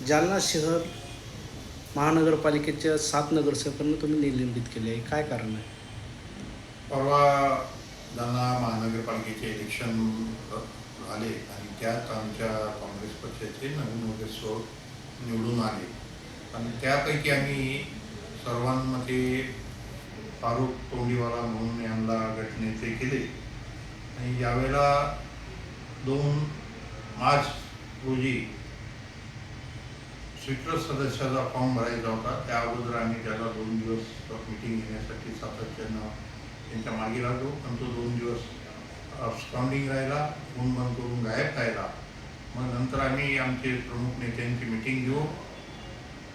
जालना शहर महानगरपालिकेच्या 7 नगरसेवकांना तुम्ही निलंबित केले आहे, काय कारण आहे? परवा जालना महानगरपालिकेचे इलेक्शन झाले आणि त्यात आमच्या काँग्रेस पक्षाचे नवीन नगरसेवक निवडून आले आणि त्यापैकी आम्ही सर्वांमध्ये फारुख तोंडीवाला म्हणून यांना गटनेते केले आणि यावेळेला 2 मार्च रोजी स्वीकृत सदस्याचा फॉर्म भरायचा होता. त्या अगोदर आम्ही त्याला 2 दिवस मीटिंग घेण्यासाठी सातत्यानं त्यांच्या मागे लागलो, पण तो 2 दिवस स्टॉन्डिंग राहिला, फोन बंद करून गायब राहिला. मग नंतर आम्ही आमचे प्रमुख नेत्यांची मीटिंग घेऊ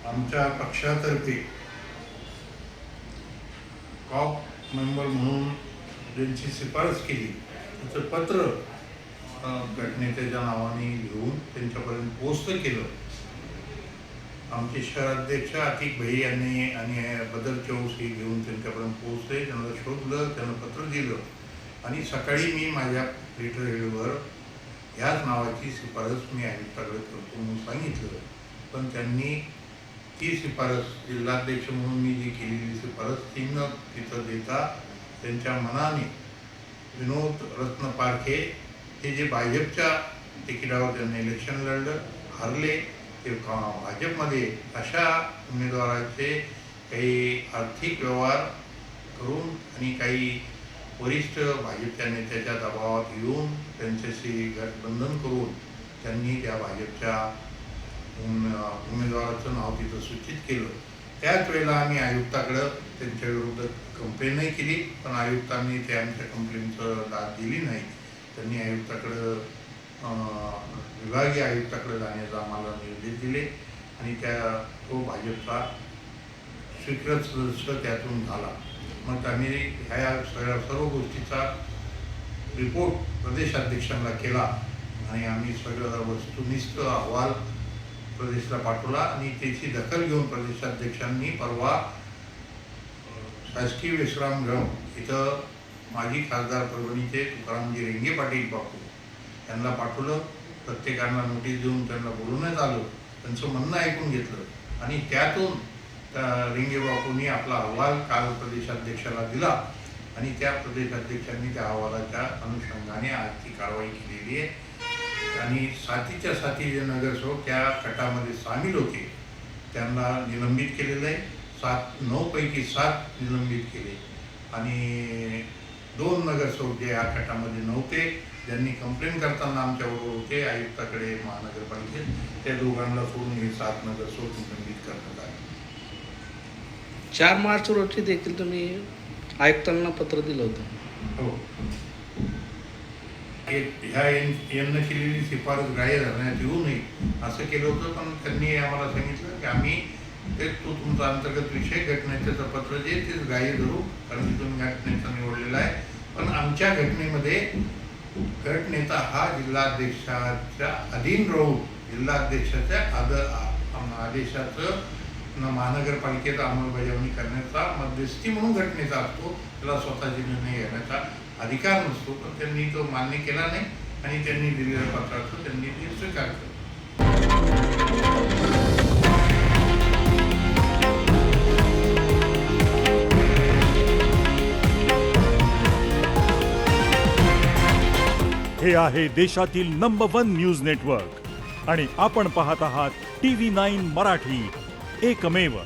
आमच्या पक्षातर्फे कॉप मेंबर म्हणून ज्यांची शिफारस केली त्याचं पत्र गटनेत्याच्या नावाने घेऊन त्यांच्यापर्यंत पोस्ट केलं. आमचे शहराध्यक्ष अतिक भाई यांनी आणि बदल चौस हे घेऊन त्यांच्यापर्यंत पोहोचले, त्यांना शोधलं, त्यांना पत्र दिलं आणि सकाळी मी माझ्या लेटर हेडवर ह्याच नावाची शिफारस मी आयुक्ताकडे करतो म्हणून सांगितलं. पण त्यांनी ती शिफारस जिल्हाध्यक्ष म्हणून मी जी केलेली शिफारस ती न तिथं देता त्यांच्या मनाने विनोद रत्न पारखे हे जे भाजपच्या तिकिटावर त्यांनी इलेक्शन लढलं, हारले, ते भाजपमध्ये अशा उमेदवाराचे काही आर्थिक व्यवहार करून आणि काही वरिष्ठ भाजपच्या नेत्याच्या दबावात येऊन त्यांच्याशी गठबंधन करून त्यांनी त्या भाजपच्या उमेदवाराचं नाव तिथं सूचित केलं. त्याच वेळेला आम्ही आयुक्ताकडं त्यांच्या विरुद्ध कंप्लेंटही केली, पण आयुक्तांनी ते आमच्या कंप्लेंटचं दाद दिली नाही. त्यांनी आयुक्ताकडं विभागीय आयुक्ताकडे जाण्याचा आम्हाला निर्देश दिले आणि तो भाजपचा स्वीकृत सदस्य त्यातून झाला. मग आम्ही ह्या सर्व गोष्टीचा रिपोर्ट प्रदेशाध्यक्षांना केला आणि आम्ही सगळं वस्तुनिष्ठ अहवाल प्रदेशला पाठवला आणि त्याची दखल घेऊन प्रदेशाध्यक्षांनी परवा शासकीय विश्रामगृह इथं माजी खासदार परभणीचे तुकारामजी रेंगे पाटील बापू त्यांना पाठवलं. प्रत्येकांना नोटीस देऊन त्यांना बोलवण्यात आलं, त्यांचं म्हणणं ऐकून घेतलं आणि त्यातून रेंगे बापूंनी आपला अहवाल काल प्रदेशाध्यक्षाला दिला आणि त्या प्रदेशाध्यक्षांनी त्या अहवालाच्या अनुषंगाने आज ती कारवाई केलेली आहे. आणि साथीच्या साथी जे नगरसेवक त्या गटामध्ये सामील होते त्यांना निलंबित केलेलं आहे. 9 पैकी 7 निलंबित केले आणि 2 नगरसेवक जे या गटामध्ये नव्हते, ज्यांनी कंप्लेंट करताना आमच्याबरोबर होते आयुक्ताकडे महानगरपालिकेत, त्या दोघांना सोडून हे 7 नगरसेवक निलंबित करण्यात आले. 4 मार्च रोजी देखील तुम्ही आयुक्तांना पत्र दिलं होतं. हो, यांना केलेली शिफारस ग्राह्य धरण्यात येऊ नये असं केलं होतं, पण त्यांनी आम्हाला सांगितलं की आम्ही तो तुमचा अंतर्गत विषय घटनेचं पत्र जे तेच ग्राह्य धरू, कारण की तुम्ही घटनेचा निवडलेला आहे. पण आमच्या घटनेमध्ये गटनेता हा जिल्हाध्यक्षाच्या अधीन राहून जिल्हाध्यक्षाच्या आदेशाचं महानगरपालिकेत अंमलबजावणी करण्याचा मध्यस्थी म्हणून गटनेता असतो. त्याला स्वतःचे निर्णय घेण्याचा अधिकार नसतो. पण त्यांनी तो मान्य केला नाही आणि त्यांनी दिलेल्या पत्राचं त्यांनी ते स्वीकार केलं. हे आहे देशातील नंबर 1 न्यूज नेटवर्क आणि आपण पाहत आहात TV9 मराठी, एकमेव.